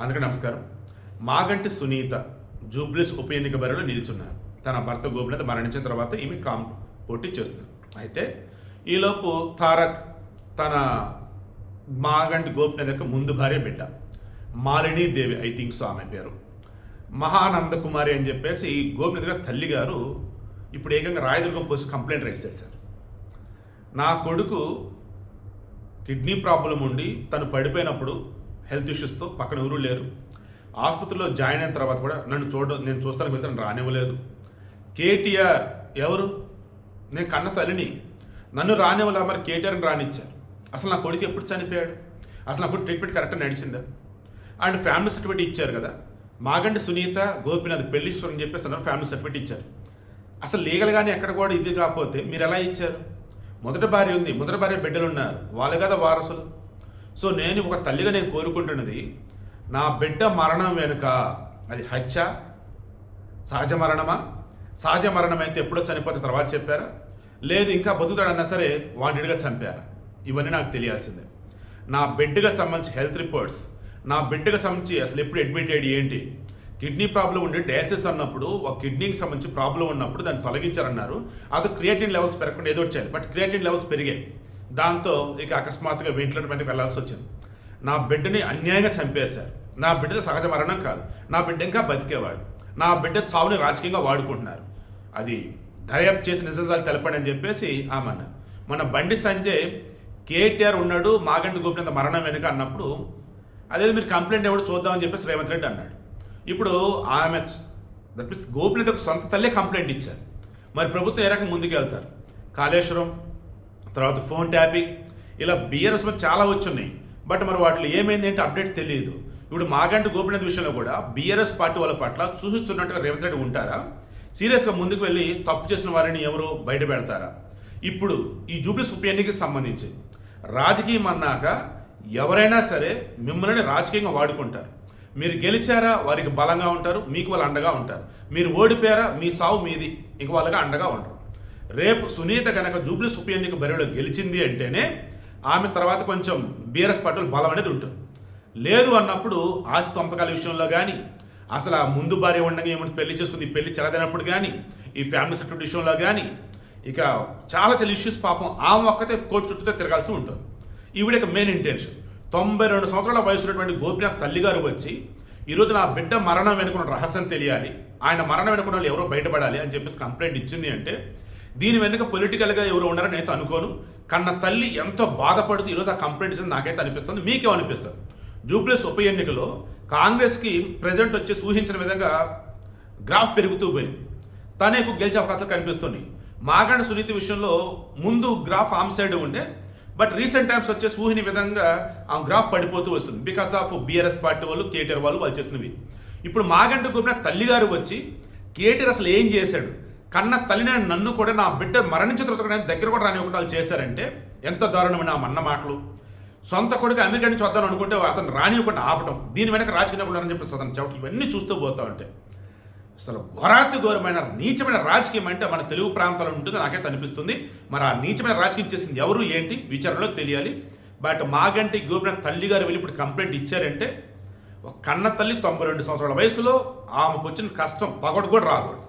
అందుకే నమస్కారం. మాగంటి సునీత జూబ్లీస్ ఉప ఎన్నిక బరిలో నిల్చున్నారు. తన భర్త గోపినాథ్ మరణించిన తర్వాత ఈమె పోటీ చేస్తున్నారు. అయితే ఈలోపు తారక్ తన మాగంటి గోపినాథ్ యొక్క ముందు భార్య బిడ్డ మాలిని దేవి, ఐ థింక్ సో ఆమె పేరు, మహానంద కుమారి అని చెప్పేసి గోపినాథ్ గారి తల్లి గారు ఇప్పుడు ఏకంగా రాయదుర్గం పోలీసు కంప్లైంట్ రైజ్ చేశారు. నా కొడుకు కిడ్నీ ప్రాబ్లం ఉండి తను పడిపోయినప్పుడు హెల్త్ ఇష్యూస్తో పక్కన ఎవరూ లేరు, ఆసుపత్రిలో జాయిన్ అయిన తర్వాత కూడా నేను చూస్తానికి వెళ్తే నన్ను రానివ్వలేదు. కేటీఆర్ ఎవరు? నేను కన్న తల్లిని, నన్ను రానివ్వలే, మరి కేటీఆర్ని రానిచ్చారు. అసలు నా కొడుకు ఎప్పుడు చనిపోయాడు? అసలు నా కొడుకు ట్రీట్మెంట్ కరెక్ట్గా నడిచిందా? అండ్ ఫ్యామిలీ సర్టిఫికేట్ ఇచ్చారు కదా, మాగంటి సునీత గోపినాథ్ పెళ్లి అని చెప్పేసి అన్నారు, ఫ్యామిలీ సర్టిఫికేట్ ఇచ్చారు. అసలు లీగల్గానే ఎక్కడ కూడా ఇది కాకపోతే మీరు ఎలా ఇచ్చారు? మొదటి భార్య ఉంది, మొదటి భార్య బిడ్డలు ఉన్నారు, వాళ్ళు కదా వారసులు. సో నేను ఒక తల్లిగా నేను కోరుకుంటున్నది, నా బిడ్డ మరణం వెనుక అది హత్య, సహజ మరణమా? సహజ మరణం అయితే ఎప్పుడో చనిపోతే తర్వాత చెప్పారా? లేదు ఇంకా బతుకుతాడన్నా సరే వాంటెడ్గా చంపారా? ఇవన్నీ నాకు తెలియాల్సిందే. నా బిడ్డగా సంబంధించి హెల్త్ రిపోర్ట్స్, నా బిడ్డగా సంబంధించి అసలు ఎప్పుడు అడ్మిట్ అయ్యేది ఏంటి, కిడ్నీ ప్రాబ్లం ఉండి డయాలసిస్ అన్నప్పుడు ఒక కిడ్నీకి సంబంధించి ప్రాబ్లం ఉన్నప్పుడు దాన్ని తొలగించారన్నారు. అది క్రియేటిన్ లెవెల్స్ పెరగకుండా ఏదో వచ్చాయి, బట్ క్రియేటిన్ లెవెల్స్ పెరిగాయి. దాంతో ఇక అకస్మాత్తుగా వెంటిలేటర్ మీదకి వెళ్లాల్సి వచ్చింది. నా బిడ్డని అన్యాయంగా చంపేశారు. నా బిడ్డ సహజ మరణం కాదు, నా బిడ్డ ఇంకా బతికేవాడు. నా బిడ్డ చావుని రాజకీయంగా వాడుకుంటున్నారు. అది దర్యాప్తు చేసి నిజాలు తెలపండి అని చెప్పేసి ఆమె అన్నారు. మన బండి సంజయ్ కేటీఆర్ ఉన్నాడు మాగంటి గోపినాథ్ మరణం వెనుక అన్నప్పుడు అదే మీరు కంప్లైంట్ ఎవరు చూద్దామని చెప్పేసి రేవంత్ రెడ్డి అన్నాడు. ఇప్పుడు ఆమె దట్ మీన్స్ గోపినాథ్ సొంత తల్లే కంప్లైంట్ ఇచ్చారు. మరి ప్రభుత్వం ఏ రకంగా ముందుకు వెళ్తారు? కాళేశ్వరం తర్వాత ఫోన్ ట్యాపింగ్ ఇలా బీఆర్ఎస్ చాలా వచ్చున్నాయి, బట్ మరి వాటిలో ఏమైంది అంటే అప్డేట్ తెలియదు. ఇప్పుడు మాగంటి గోపినాథ్ విషయంలో కూడా బీఆర్ఎస్ పార్టీ వాళ్ళ పట్ల చూస్తున్నట్టుగా రేవంత్ రెడ్డి ఉంటారా? సీరియస్గా ముందుకు వెళ్ళి తప్పు చేసిన వారిని ఎవరు బయట పెడతారా? ఇప్పుడు ఈ జూబ్లీస్ ఉప ఎన్నికకి సంబంధించి రాజకీయం అన్నాక ఎవరైనా సరే మిమ్మల్ని రాజకీయంగా వాడుకుంటారు. మీరు గెలిచారా వారికి బలంగా ఉంటారు, మీకు వాళ్ళు అండగా ఉంటారు. మీరు ఓడిపోయారా మీ సావు మీది, ఇంక వాళ్ళగా అండగా ఉంటారు. రేపు సునీత కనుక జూబ్లీస్ ఉప ఎన్నిక బరిలో గెలిచింది అంటేనే ఆమె తర్వాత కొంచెం బీఆర్ఎస్ పార్టీలు బలం అనేది ఉంటుంది. లేదు అన్నప్పుడు ఆస్తి పంపకాల విషయంలో కానీ, అసలు ఆ ముందు భార్య ఉండగా ఏమంటే పెళ్లి చేసుకుంది, పెళ్లి చెలదైనప్పుడు కానీ, ఈ ఫ్యామిలీ సర్టిఫికేట్ విషయంలో కానీ, ఇక చాలా ఇష్యూస్ పాపం ఆమె ఒక్కతే కోర్టు చుట్టూతో తిరగాల్సి ఉంటుంది. ఈవిడ మెయిన్ ఇంటెన్షన్ 92 సంవత్సరాల వయసున్నటువంటి గోపినాథ్ తల్లిగారు వచ్చి ఈరోజు నా బిడ్డ మరణం వెనుకున్న రహస్యం తెలియాలి, ఆయన మరణం వెనుకున్న వాళ్ళు ఎవరో బయటపడాలి అని చెప్పేసి కంప్లైంట్ ఇచ్చింది అంటే దీని వెనుక పొలిటికల్గా ఎవరు ఉన్నారని అయితే అనుకోను. కన్న తల్లి ఎంతో బాధపడుతూ ఈరోజు ఆ కంప్లైంట్ ఇచ్చింది నాకైతే అనిపిస్తుంది. మీకేమనిపిస్తుంది? జూబ్లీస్ ఉప ఎన్నికలో కాంగ్రెస్కి ప్రజెంట్ వచ్చి ఊహించిన విధంగా గ్రాఫ్ పెరుగుతూ పోయింది, తనే గెలిచే అవకాశాలు కనిపిస్తున్నాయి. మాగంటి సునీత విషయంలో ముందు గ్రాఫ్ ఆమ్ సైడ్ ఉండే, బట్ రీసెంట్ టైమ్స్ వచ్చేసి ఊహిని విధంగా ఆ గ్రాఫ్ పడిపోతూ వస్తుంది బికాస్ ఆఫ్ బీఆర్ఎస్ పార్టీ వాళ్ళు, కేటీఆర్ వాళ్ళు చేసినవి. ఇప్పుడు మాగంటి గోపినాథ్ తల్లిగారు వచ్చి కేటీఆర్ అసలు ఏం చేశాడు, కన్న తల్లిని నన్ను కూడా నా బిడ్డ మరణించిన తర్వాత దగ్గర కూడా రానివ్వకుండా వాళ్ళు చేశారంటే ఎంత దారుణమైన అన్న మాటలు. సొంత కొడుకు అమెరికా నుంచి వద్దాను అనుకుంటే అతను రానివ్వకుండా ఆపడం, దీని వెనక రాజకీయ ఉన్నారని చెప్పేసి అతను చెవట ఇవన్నీ చూస్తూ పోతా ఉంటే అసలు ఘోరాతి ఘోరమైన నీచమైన రాజకీయం అంటే మన తెలుగు ప్రాంతాల్లో ఉంటుంది నాకైతే అనిపిస్తుంది. మరి ఆ నీచమైన రాజకీయం చేసింది ఎవరు ఏంటి విచారణలో తెలియాలి. బట్ మాగంటి గోపినాథ్ తల్లి గారు వెళ్ళి ఇప్పుడు కంప్లైంట్ ఇచ్చారంటే ఒక కన్న తల్లి 92 సంవత్సరాల వయసులో ఆమెకు వచ్చిన కష్టం పగడు కూడా రాకూడదు.